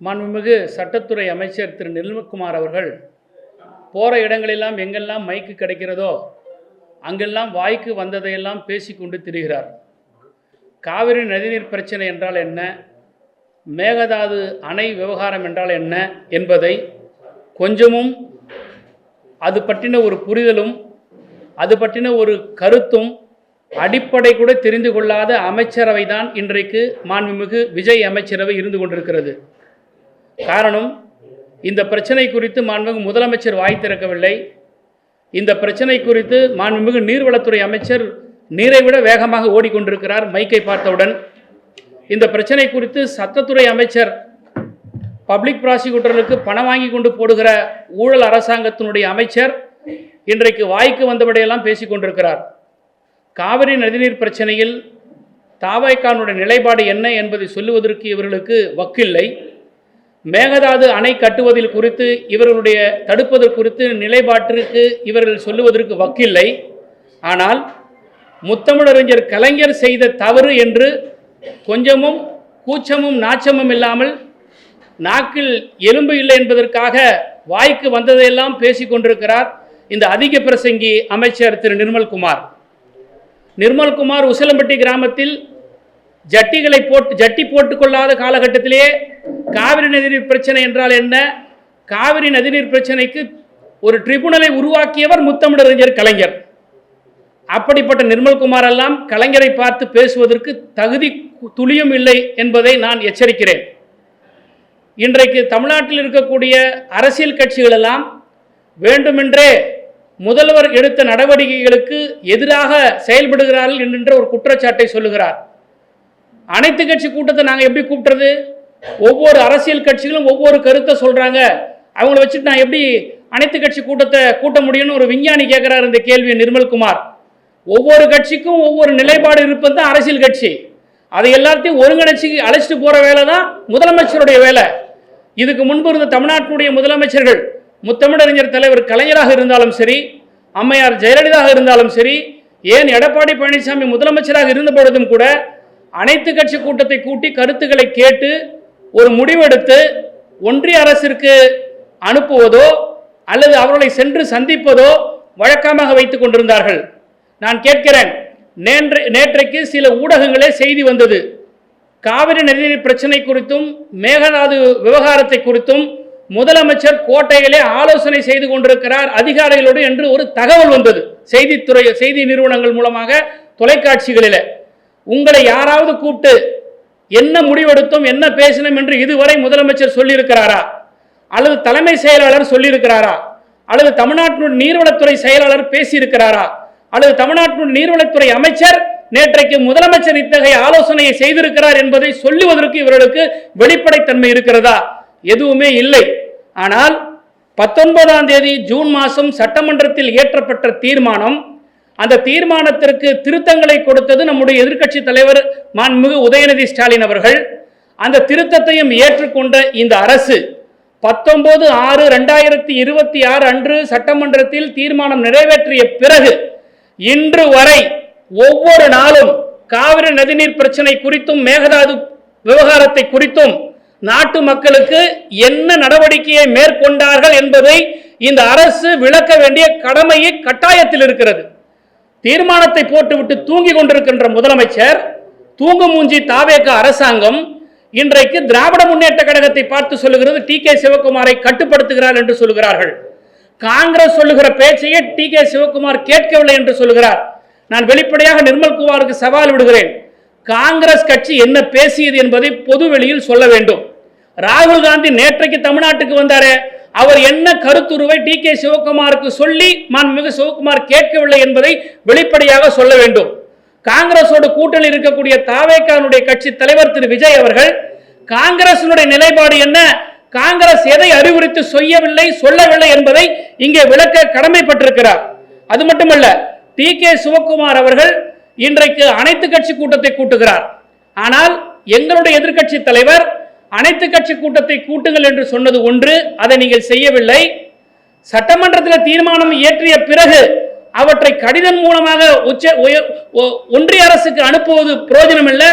மாண்புமிகு சட்டத்துறை அமைச்சர் திரு நிர்மல்குமார் அவர்கள் போகிற இடங்களெல்லாம் எங்கெல்லாம் மைக்கு கிடைக்கிறதோ அங்கெல்லாம் வாய்க்கு வந்ததையெல்லாம் பேசிக்கொண்டு திரிகிறார். காவிரி நதிநீர் பிரச்சனை என்றால் என்ன, மேகதாது அணை விவகாரம் என்றால் என்ன என்பதை கொஞ்சமும் அது பற்றின ஒரு புரிதலும் அது பற்றின ஒரு கருத்தும் அடிப்படை கூட தெரிந்து கொள்ளாத அமைச்சரவை தான் இன்றைக்கு மாண்புமிகு விஜய் அமைச்சரவை இருந்து கொண்டிருக்கிறது. காரணம், இந்த பிரச்சனை குறித்து மாண்புமிகு முதலமைச்சர் வாய் திறக்கவில்லை. இந்த பிரச்சனை குறித்து மாண்புமிகு நீர்வளத்துறை அமைச்சர் நீரை விட வேகமாக ஓடிக்கொண்டிருக்கிறார் மைக்கை பார்த்தவுடன். இந்த பிரச்சனை குறித்து சட்டத்துறை அமைச்சர் பப்ளிக் ப்ராசிக்யூட்டர்களுக்கு பணம் வாங்கி கொண்டு போடுகிற ஊழல் அரசாங்கத்தினுடைய அமைச்சர் இன்றைக்கு வாய்க்கு வந்தபடியெல்லாம் பேசி கொண்டிருக்கிறார். காவிரி நதிநீர் பிரச்சனையில் தாவேகாவுடைய நிலைப்பாடு என்ன என்பதை சொல்லுவதற்கு இவர்களுக்கு வக்கில்லை. மேகதாது அணை கட்டுவதில் குறித்து இவர்களுடைய தடுப்பது குறித்து நிலைப்பாட்டிற்கு இவர்கள் சொல்லுவதற்கு வக்கில்லை. ஆனால் முத்தமிழறிஞர் கலைஞர் செய்த தவறு என்று கொஞ்சமும் கூச்சமும் நாச்சமும் இல்லாமல் நாக்கில் எலும்பு இல்லை என்பதற்காக வாய்க்கு வந்ததையெல்லாம் பேசி கொண்டிருக்கிறார் இந்த அதிக பிரசங்கி அமைச்சர் திரு நிர்மல்குமார். உசிலம்பட்டி கிராமத்தில் ஜட்டி போட்டுக்கொள்ளாத காலகட்டத்திலேயே காவிரி நதிநீர் பிரச்சனை என்றால் என்ன, காவிரி நதிநீர் பிரச்சனைக்கு ஒரு ட்ரிபுனலை உருவாக்கியவர் முத்தமிழறிஞர் கலைஞர். அப்படிப்பட்ட நிர்மல்குமார் எல்லாம் கலைஞரை பார்த்து பேசுவதற்கு தகுதி துளியும் இல்லை என்பதை நான் எச்சரிக்கிறேன். இன்றைக்கு தமிழ்நாட்டில் இருக்கக்கூடிய அரசியல் கட்சிகள் எல்லாம் வேண்டுமென்றே முதல்வர் எடுத்த நடவடிக்கைகளுக்கு எதிராக செயல்படுகிறார்கள் என்கின்ற ஒரு குற்றச்சாட்டை சொல்லுகிறார். அனைத்து கட்சி கூட்டத்தை நாங்கள் எப்படி கூப்பிட்டுறது? ஒவ்வொரு அரசியல் கட்சிகளும் ஒவ்வொரு கருத்தை சொல்றாங்க, அவங்கள வச்சுட்டு நான் எப்படி அனைத்து கட்சி கூட்டத்தை கூட்ட முடியும்னு ஒரு விஞ்ஞானி கேட்கிறார் இந்த கேள்வியை நிர்மல்குமார். ஒவ்வொரு கட்சிக்கும் ஒவ்வொரு நிலைப்பாடு இருப்பது தான் அரசியல் கட்சி. அதை எல்லாத்தையும் ஒருங்கிணைச்சி அழைச்சிட்டு போற வேலை தான் முதலமைச்சருடைய வேலை. இதுக்கு முன்பு இருந்த தமிழ்நாட்டினுடைய முதலமைச்சர்கள் முத்தமிழறிஞர் தலைவர் கலைஞராக இருந்தாலும் சரி, அம்மையார் ஜெயலலிதா இருந்தாலும் சரி, ஏன் எடப்பாடி பழனிசாமி முதலமைச்சராக இருந்த பொழுதும் கூட அனைத்து கட்சி கூட்டத்தை கூட்டி கருத்துக்களை கேட்டு ஒரு முடிவெடுத்து ஒன்றிய அரசிற்கு அனுப்புவதோ அல்லது அவர்களை சென்று சந்திப்பதோ வழக்கமாக வைத்துக் கொண்டிருந்தார்கள். நான் கேட்கிறேன், நேற்றைக்கு சில ஊடகங்களே செய்தி வந்தது, காவிரி நதிநீர் பிரச்சனை குறித்தும் மேகதாது விவகாரத்தை குறித்தும் முதலமைச்சர் கோட்டையிலே ஆலோசனை செய்து கொண்டிருக்கிறார் அதிகாரிகளோடு என்று ஒரு தகவல் வந்தது செய்தி நிறுவனங்கள் மூலமாக தொலைக்காட்சிகளில். உங்களை யாராவது கூப்பிட்டு என்ன முடிவெடுத்தோம் என்ன பேசினோம் என்று இதுவரை முதலமைச்சர் சொல்லியிருக்கிறாரா, அல்லது தலைமை செயலாளர் சொல்லியிருக்கிறாரா, அல்லது தமிழ்நாட்டினுடைய நீர்வளத்துறை செயலாளர் பேசியிருக்கிறாரா, அல்லது தமிழ்நாட்டினுடைய நீர்வளத்துறை அமைச்சர் நேற்றைக்கு முதலமைச்சர் இத்தகைய ஆலோசனையை செய்திருக்கிறார் என்பதை சொல்லுவதற்கு இவர்களுக்கு வெளிப்படைத்தன்மை இருக்கிறதா? எதுவுமே இல்லை. ஆனால் 19ஆம் தேதி ஜூன் மாதம் சட்டமன்றத்தில் இயற்றப்பட்ட தீர்மானம், அந்த தீர்மானத்திற்கு திருத்தங்களை கொடுத்தது நம்முடைய எதிர்க்கட்சி தலைவர் மாண்புமிகு உதயநிதி ஸ்டாலின் அவர்கள். அந்த திருத்தத்தையும் ஏற்றுக்கொண்ட இந்த அரசு 19/6/2026 அன்று சட்டமன்றத்தில் தீர்மானம் நிறைவேற்றிய பிறகு இன்று வரை ஒவ்வொரு நாளும் காவிரி நதிநீர் பிரச்சனை குறித்தும் மேகதாது விவகாரத்தை குறித்தும் நாட்டு மக்களுக்கு என்ன நடவடிக்கையை மேற்கொண்டார்கள் என்பதை இந்த அரசு விளக்க வேண்டிய கடமையை கட்டாயத்தில் இருக்கிறது. தீர்மானத்தை போட்டுவிட்டு தூங்கி கொண்டிருக்கின்ற முதலமைச்சர், தூங்கு மூஞ்சி தாவேக அரசாங்கம் இன்றைக்கு திராவிட முன்னேற்ற கழகத்தை பார்த்து சொல்லுகிறது டி.கே. சிவகுமாரை கட்டுப்படுத்துகிறார் என்று சொல்லுகிறார்கள். காங்கிரஸ் சொல்லுகிற பேச்சையே டி.கே. சிவகுமார் கேட்கவில்லை என்று சொல்லுகிறார். நான் வெளிப்படையாக நிர்மல்குமாருக்கு சவால் விடுகிறேன், காங்கிரஸ் கட்சி என்ன பேசியது என்பதை பொது வெளியில் சொல்ல வேண்டும். ராகுல் காந்தி நேற்றைக்கு தமிழ்நாட்டுக்கு வந்தாரே, அவர் என்ன கருத்துருவை டி.கே. சிவகுமாருக்கு சொல்லி மாண்புமிகு சிவகுமார் கேட்கவில்லை என்பதை வெளிப்படையாக சொல்ல வேண்டும். காங்கிரஸோடு கூட்டணி இருக்கக்கூடிய தாவேகாவுடைய கட்சி தலைவர் திரு விஜய் அவர்கள் காங்கிரசினுடைய நிலைப்பாடு என்ன, காங்கிரஸ் எதை அறிவுறுத்தி சொல்லவில்லை என்பதை இங்கே விளக்க கடமைப்பட்டிருக்கிறார். அது மட்டுமல்ல, டி.கே. சிவகுமார் அவர்கள் இன்றைக்கு அனைத்து கட்சி கூட்டத்தை கூட்டுகிறார். ஆனால் எங்களுடைய எதிர்க்கட்சி தலைவர் அனைத்து கட்சி கூட்டத்தை கூட்டுங்கள் என்று சொன்னது ஒன்று, அதை நீங்கள் செய்யவில்லை. சட்டமன்றத்தில் தீர்மானம் இயற்றிய பிறகு அவற்றை கடிதம் மூலமாக ஒன்றிய அரசுக்கு அனுப்புவது பிரயோஜனம் இல்லை.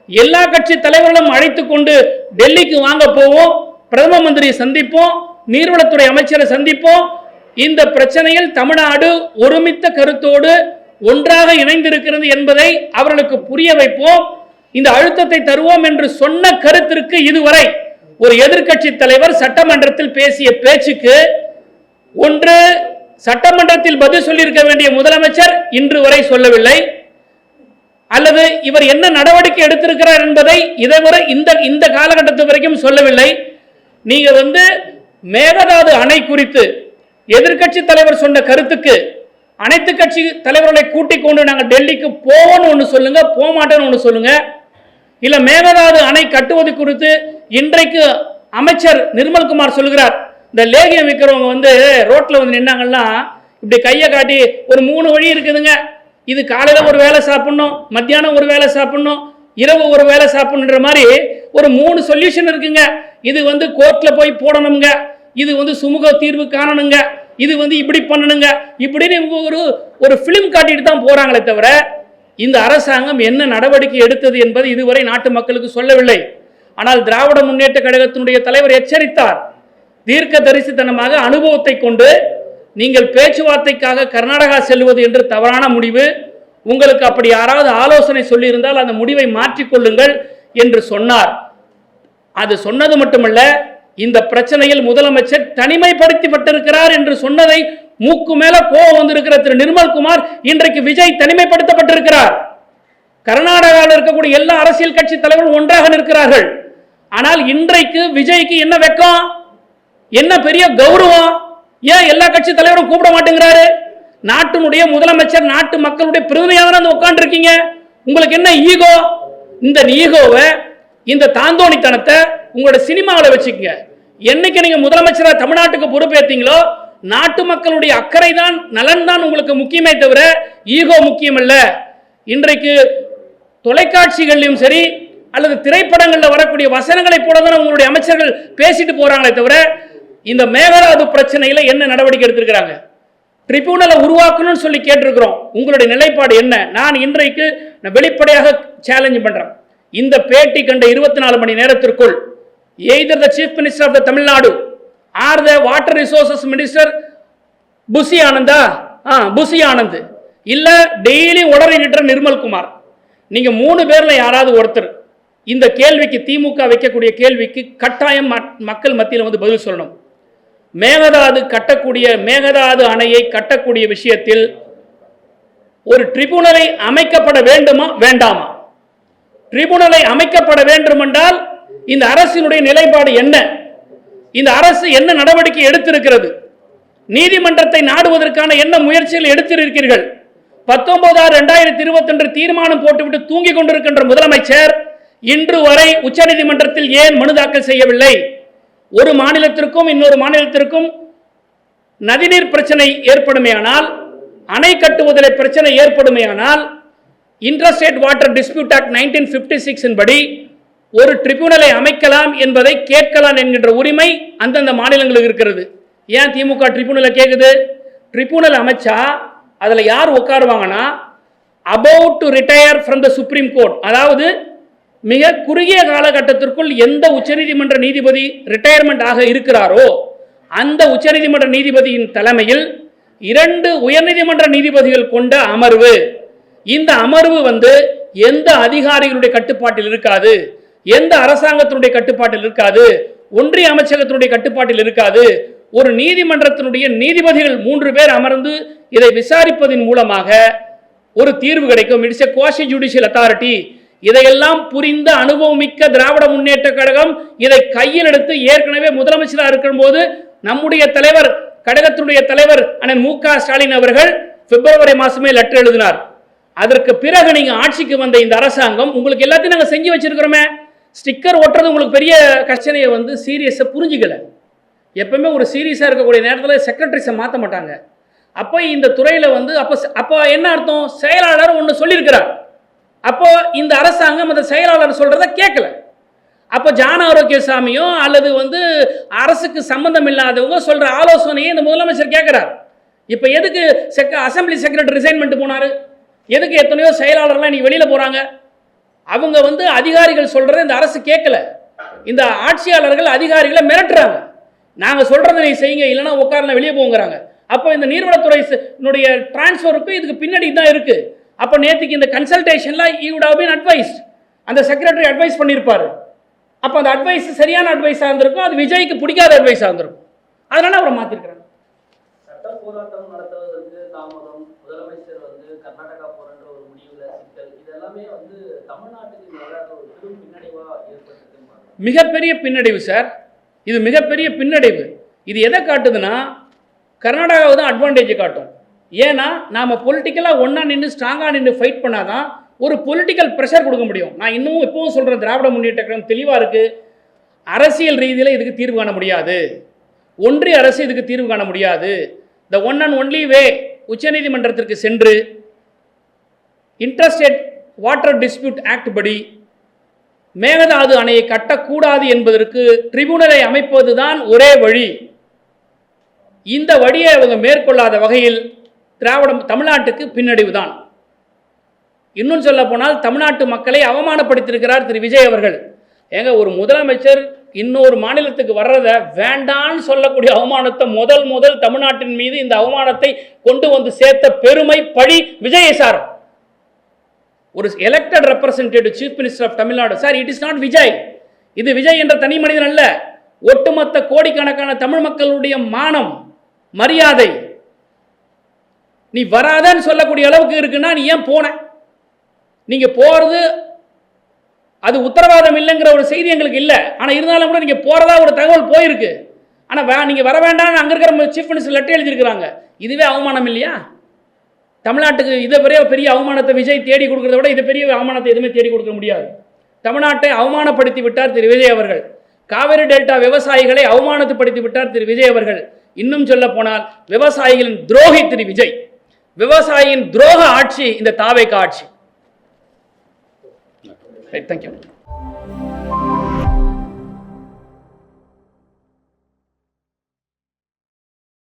எல்லா கட்சி தலைவர்களும் அழைத்துக் கொண்டு டெல்லிக்கு வாங்க போவோம், பிரதம மந்திரியை சந்திப்போம், நீர்வளத்துறை அமைச்சரை சந்திப்போம். இந்த பிரச்சனையில் தமிழ்நாடு ஒருமித்த கருத்தோடு ஒன்றாக இணைந்திருக்கிறது என்பதை அவர்களுக்கு புரிய வைப்போம், இந்த அழுத்தத்தை தருவோம் என்று சொன்ன கருத்திற்கு இதுவரை ஒரு எதிர்க்கட்சி தலைவர் சட்டமன்றத்தில் பேசிய பேச்சுக்கு ஒன்று சட்டமன்றத்தில் பதில் சொல்லியிருக்க வேண்டிய முதலமைச்சர் இன்று வரை சொல்லவில்லை, அல்லது இவர் என்ன நடவடிக்கை எடுத்திருக்கிறார் என்பதை இதுவரை இந்த காலகட்டத்து வரைக்கும் சொல்லவில்லை. நீங்க மேகதாது அணை குறித்து எதிர்க்கட்சி தலைவர் சொன்ன கருத்துக்கு அனைத்து கட்சி தலைவர்களை கூட்டிக் கொண்டு நாங்கள் டெல்லிக்கு போவோம்னு ஒன்று சொல்லுங்க, போக மாட்டோம்னு ஒன்று சொல்லுங்க. இல்ல மேகதாது அணை கட்டுவது குறித்து இன்றைக்கு அமைச்சர் நிர்மல்குமார் சொல்கிறார், இந்த லேகியம் விற்கிறவங்க ரோட்ல நின்னாங்கன்னா இப்படி கையை காட்டி ஒரு 3 வழி இருக்குதுங்க, இது காலையில ஒரு வேலை சாப்பிடணும், மத்தியானம் ஒரு வேலை சாப்பிடணும், இரவு ஒரு வேலை சாப்பிடணுன்ற மாதிரி ஒரு 3 சொல்யூஷன் இருக்குங்க. இது கோர்ட்ல போய் போடணுங்க, இது சுமூக தீர்வு காணணுங்க, இது இப்படி பண்ணணுங்க, இப்படின்னு ஒரு பிலிம் காட்டிட்டு தான் போறாங்களே தவிர இந்த அரசாங்கம் என்ன நடவடிக்கை எடுத்தது என்பது இதுவரை நாட்டு மக்களுக்கு சொல்லவில்லை. ஆனால் திராவிட முன்னேற்ற கழகத்தினுடைய தலைவர் எச்சரித்தார், தீர்க்க தரிசித்தனமாக அனுபவத்தை கொண்டு நீங்கள் பேச்சுவார்த்தைக்காக கர்நாடகா செல்வது என்று தவறான முடிவு, உங்களுக்கு அப்படி யாராவது ஆலோசனை சொல்லியிருந்தால் அந்த முடிவை மாற்றிக்கொள்ளுங்கள் என்று சொன்னார். அது சொன்னது மட்டுமல்ல, இந்த பிரச்சனையில் முதலமைச்சர் தனிமைப்படுத்தப்பட்டிருக்கிறார் என்று சொன்னதை மூக்கு மேல கோபம் வந்திருக்கிற திரு நிர்மல்குமார் இன்றைக்கு விஜய் தனிமைப்படுத்தப்பட்டிருக்கிறார். கர்நாடகாவில் இருக்கக்கூடிய எல்லா அரசியல் கட்சி தலைவர்கள் ஒன்றாக நிற்கிறார்கள். ஆனால் இன்றைக்கு விஜய்க்கு என்ன வெக்கம், என்ன பெரிய கௌரவம், ஏன் எல்லா கட்சி தலைவரும் கூப்பிட மாட்டேங்கிறாரு? நாட்டினுடைய முதலமைச்சர் நாட்டு மக்களுடைய பிரதிநிதியாக உட்கார்ந்து இருக்கீங்க, உங்களுக்கு என்ன ஈகோ? இந்த ஈகோவை, இந்த தாந்தோணித்தனத்தை உங்களோட சினிமாவில் வச்சுக்கங்க. என்னைக்கு நீங்க முதலமைச்சரா தமிழ்நாட்டுக்கு பொறுப்பேற்றீங்களோ நாட்டு மக்களுடைய அக்கறை தான், நலன் தான் உங்களுக்கு முக்கியமே தவிர ஈகோ முக்கியம் அல்ல. இன்றைக்கு தொலைக்காட்சிகளிலும் சரி அல்லது திரைப்படங்களில் வரக்கூடிய வசனங்களை போல தான் உங்களுடைய அமைச்சர்கள் பேசிட்டு போறாங்களே தவிர இந்த மேகதாது பிரச்சனையில என்ன நடவடிக்கை எடுத்திருக்கிறாங்க? ட்ரிபியூனலை உருவாக்கணும்னு சொல்லி கேட்டிருக்கிறோம். உங்களுடைய நிலைப்பாடு என்ன? நான் இன்றைக்கு வெளிப்படையாக சேலஞ்ச் பண்றேன், இந்த பேட்டி கண்ட 24 மணி நேரத்திற்குள் either the chief minister of the Tamil Nadu or the water resources minister Bussy Anand இல்ல டெய்லி உளறிட்டு நிர்மல்குமார், நீங்க 3 பேர்ல யாராவது ஒருத்தர் இந்த கேள்விக்கு, திமுக வைக்கக்கூடிய கேள்விக்கு கட்டாயம் மக்கள் மத்தியில் பதில் சொல்லணும். மேகதாது அணையை கட்டக்கூடிய விஷயத்தில் ஒரு ட்ரிபியூனலை அமைக்கப்பட வேண்டுமா வேண்டாமா? ட்ரிபியூனலை அமைக்கப்பட வேண்டும் என்றால் இந்த அரசினுடைய நிலைப்பாடு என்ன? இந்த அரசு என்ன நடவடிக்கை எடுத்திருக்கிறது? நீதிமன்றத்தை நாடுவதற்கான என்ன முயற்சிகள் எடுத்திருக்கிறீர்கள்? 19/6/2021 தீர்மானம் போட்டுவிட்டு தூங்கிக் கொண்டிருக்கின்ற முதலமைச்சர் இன்று வரை உச்சநீதிமன்றத்தில் ஏன் மனு தாக்கல் செய்யவில்லை? ஒரு மாநிலத்திற்கும் இன்னொரு மாநிலத்திற்கும் நதிநீர் பிரச்சனை ஏற்படுமேயானால், அணை கட்டுவதில் பிரச்சனை ஏற்படுமேயானால் இன்டர்ஸ்டேட் வாட்டர் டிஸ்பியூட் ஆக்ட் 1956 படி ஒரு ட்ரிபியூனலை அமைக்கலாம் என்பதை கேட்கலாம் என்கின்ற உரிமை அந்தந்த மாநிலங்களுக்கு இருக்கிறது. ஏன் திமுக ட்ரிபியூனலை கேட்குது? ட்ரிபியூனல் அமைச்சா அதில் யார் உட்காருவாங்கன்னா about to retire from the Supreme Court, அதாவது மிக குறுகிய காலகட்டத்திற்குள் எந்த உச்சநீதிமன்ற நீதிபதி ரிட்டையர்மெண்ட் ஆக இருக்கிறாரோ அந்த உச்சநீதிமன்ற நீதிபதியின் தலைமையில் 2 உயர்நீதிமன்ற நீதிபதிகள் கொண்ட அமர்வு. இந்த அமர்வு எந்த அதிகாரிகளுடைய கட்டுப்பாட்டில் இருக்காது, எந்த அரசாங்கத்தினுடைய கட்டுப்பாட்டில் இருக்காது, ஒன்றிய அமைச்சகத்தினுடைய கட்டுப்பாட்டில் இருக்காது. ஒரு நீதிமன்றத்தினுடைய நீதிபதிகள் 3 பேர் அமர்ந்து இதை விசாரிப்பதன் மூலமாக ஒரு தீர்வு கிடைக்கும். It's a quasi judicial authority. இதையெல்லாம் புரிந்த அனுபவமிக்க திராவிட முன்னேற்ற கழகம் இதை கையில் எடுத்து ஏற்கனவே முதலமைச்சராக இருக்கும் போது நம்முடைய தலைவர், கழகத்தினுடைய தலைவர் அண்ணன் மு க ஸ்டாலின் அவர்கள் பிப்ரவரி மாசமே லெட்டர் எழுதினார். அதற்கு பிறகு நீங்க ஆட்சிக்கு வந்த இந்த அரசாங்கம் உங்களுக்கு எல்லாத்தையும் நாங்கள் செஞ்சு வச்சிருக்கிறோமே. ஸ்டிக்கர் ஒட்டுறது உங்களுக்கு பெரிய கஷ்டனையை சீரியஸை புரிஞ்சுக்கல. எப்பவுமே ஒரு சீரியஸாக இருக்கக்கூடிய நேரத்தில் செக்ரட்டரிஸை மாற்ற மாட்டாங்க. அப்போ இந்த துறையில் அப்போ என்ன அர்த்தம்? செயலாளர் ஒன்று சொல்லியிருக்கிறார், அப்போ இந்த அரசாங்கம் அந்த செயலாளர் சொல்றத கேட்கல. அப்போ ஜான ஆரோக்கியசாமியோ அல்லது அரசுக்கு சம்பந்தம் இல்லாதவங்க சொல்ற ஆலோசனையை இந்த முதலமைச்சர் கேட்கிறார். இப்போ எதுக்கு அசம்பிளி செக்ரட்டரி ரிசைன் பண்ணிட்டு போனாரு? எதுக்கு எத்தனையோ செயலாளர்லாம் நீ வெளியில போறாங்க? அவங்க அதிகாரிகள் சொல்றதை இந்த அரசு கேட்கல. இந்த ஆட்சியாளர்கள் அதிகாரிகளை மிரட்டுறாங்க. நாங்கள் சொல்றதை நீ செய்யுங்க, இல்லைன்னா உட்காரல வெளியே போங்கிறாங்க. அப்போ இந்த நீர்வளத்துறை டிரான்ஸ்ஃபருக்கு இதுக்கு பின்னாடி தான் இருக்கு. அப்போ நேற்றுக்கு இந்த கன்சல்டேஷன்ல you would have been advised, அந்த செக்ரட்டரி அட்வைஸ் பண்ணியிருப்பாரு. அப்போ அந்த அட்வைஸ் சரியான அட்வைஸாக இருந்திருக்கும், அது விஜய்க்கு பிடிக்காத அட்வைஸாக இருந்திருக்கும். அதனால அவரை மாற்றிருக்கிறாங்க. சட்ட போராட்டம் நடத்துவதற்கு தாமதம், முதலமைச்சர் கர்நாடகா போன்ற ஒரு முடிவுல சிக்கல், இதெல்லாமே தமிழ்நாட்டுக்கு ஒரு பெரும் பின்னடைவா ஏற்பட்டிருக்கு. மிகப்பெரிய பின்னடைவு சார், இது மிகப்பெரிய பின்னடைவு. இது எதை காட்டுதுன்னா கர்நாடகாவை தான் அட்வான்டேஜ் காட்டும். ஏன்னா நாம் பொலிட்டிக்கலாக ஒன்றா நின்று ஸ்ட்ராங்காக நின்று ஃபைட் பண்ணாதான் ஒரு பொலிட்டிக்கல் ப்ரெஷர் கொடுக்க முடியும். நான் இன்னமும் எப்பவும் சொல்கிறேன், திராவிட முன்னேற்ற கழகம் தெளிவாக இருக்குது. அரசியல் ரீதியில் இதுக்கு தீர்வு காண முடியாது, ஒன்றிய அரசு இதுக்கு தீர்வு காண முடியாது. The one and only way உச்சநீதிமன்றத்திற்கு சென்று இன்டர்ஸ்டேட் வாட்டர் டிஸ்பியூட் ஆக்ட் படி மேகதாது அணையை கட்டக்கூடாது என்பதற்கு ட்ரிபியூனலை அமைப்பதுதான் ஒரே வழி. இந்த வழியை அவங்க மேற்கொள்ளாத வகையில் தமிழ்நாட்டுக்கு பின்னடைவு தான். இன்னும் சொல்ல போனால் தமிழ்நாட்டு மக்களை அவமானப்படுத்தியிருக்கிறார் திரு விஜய் அவர்கள். ஏங்க, ஒரு முதலமைச்சர் இன்னொரு மாநிலத்துக்கு வர்றதை வேண்டான்னு சொல்லக்கூடிய அவமானத்தை முதல் தமிழ்நாட்டின் மீது இந்த அவமானத்தை கொண்டு வந்து சேர்த்த பெருமை பழி விஜய் சார். ஒரு elected representative chief minister of Tamil Nadu sir. It is not Vijay. இது விஜய் என்ற தனி மனிதன் அல்ல, ஒட்டுமொத்த கோடிக்கணக்கான தமிழ் மக்களுடைய மானம் மரியாதை. நீ வராதன்னு சொல்லக்கூடிய அளவுக்கு இருக்குன்னா நீ ஏன் போன? நீங்க போறது அது உத்தரவாதம் இல்லைங்கிற ஒரு செய்தி எங்களுக்கு இல்லை. ஆனால் இருந்தாலும் கூட நீங்க போறதா ஒரு தகவல் போயிருக்கு. ஆனால் நீங்க வர வேண்டாம்னு அங்க இருக்கிற சீஃப் மினிஸ்டர் லெட்டர் எழுதியிருக்கிறாங்க. இதுவே அவமானம் இல்லையா? தமிழ்நாட்டுக்கு இதை பெரிய அவமானத்தை விஜய் தேடி கொடுக்கறத விட இதை பெரிய அவமானத்தை எதுவுமே தேடி கொடுக்க முடியாது. தமிழ்நாட்டை அவமானப்படுத்தி விட்டார் திரு விஜய் அவர்கள். காவிரி டெல்டா விவசாயிகளை அவமானப்படுத்தி விட்டார் திரு விஜய் அவர்கள். இன்னும் சொல்ல போனால் விவசாயிகளின் துரோகி திரு விஜய். விவசாயியின் துரோக ஆட்சி இந்த தாவேகா ஆட்சி. Thank you.